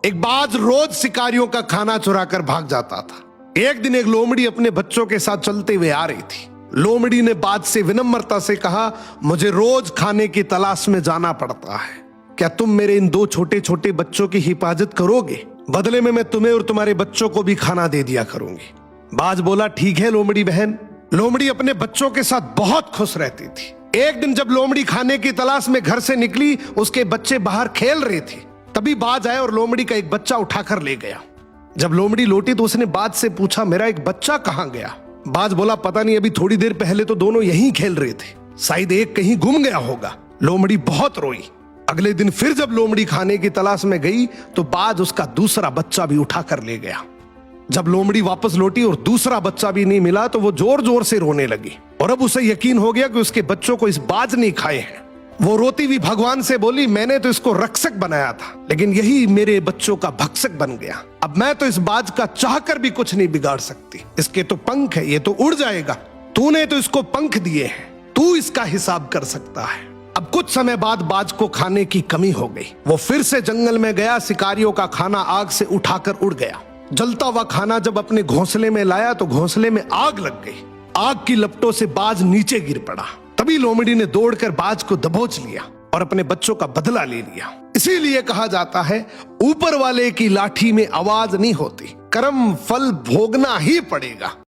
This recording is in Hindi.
एक बाज रोज शिकारियों का खाना चुरा कर भाग जाता था। एक दिन एक लोमड़ी अपने बच्चों के साथ चलते हुए आ रही थी। लोमड़ी ने बाज से विनम्रता से कहा, मुझे रोज खाने की तलाश में जाना पड़ता है, क्या तुम मेरे इन दो छोटे छोटे बच्चों की हिफाजत करोगे? बदले में मैं तुम्हें और तुम्हारे बच्चों को भी खाना दे दिया करूंगी। बाज बोला, ठीक है लोमड़ी बहन। लोमड़ी अपने बच्चों के साथ बहुत खुश रहती थी। एक दिन जब लोमड़ी खाने की तलाश में घर से निकली, उसके बच्चे बाहर खेल रहे थे। तभी बाज आया और लोमड़ी का एक बच्चा उठाकर ले गया। जब लोमड़ी लौटी तो उसने बाज से पूछा, मेरा एक बच्चा कहाँ गया? बाज बोला, पता नहीं, अभी थोड़ी देर पहले तो दोनों यहीं खेल रहे थे, शायद एक कहीं गुम गया होगा। लोमड़ी बहुत रोई। अगले दिन फिर जब लोमड़ी खाने की तलाश में गई तो बाज उसका दूसरा बच्चा भी उठाकर ले गया। जब लोमड़ी वापस लौटी और दूसरा बच्चा भी नहीं मिला तो वो जोर जोर से रोने लगी और अब उसे यकीन हो गया कि उसके बच्चों को इस बाज ने खाए हैं। वो रोती हुई भगवान से बोली, मैंने तो इसको रक्षक बनाया था, लेकिन यही मेरे बच्चों का भक्षक बन गया। अब मैं तो इस बाज का चाहकर भी कुछ नहीं बिगाड़ सकती। इसके तो पंख है, ये तो उड़ जाएगा। तूने तो इसको पंख दिए हैं, तू इसका हिसाब कर सकता है। अब कुछ समय बाद बाज को खाने की कमी हो गई। वो फिर से जंगल में गया। शिकारियों का खाना आग से उठाकर उड़ गया। जलता हुआ खाना जब अपने घोंसले में लाया तो घोंसले में आग लग गई। आग की लपटों से बाज नीचे गिर पड़ा। तभी लोमड़ी ने दौड़कर बाज को दबोच लिया और अपने बच्चों का बदला ले लिया। इसीलिए कहा जाता है, ऊपर वाले की लाठी में आवाज नहीं होती, कर्म फल भोगना ही पड़ेगा।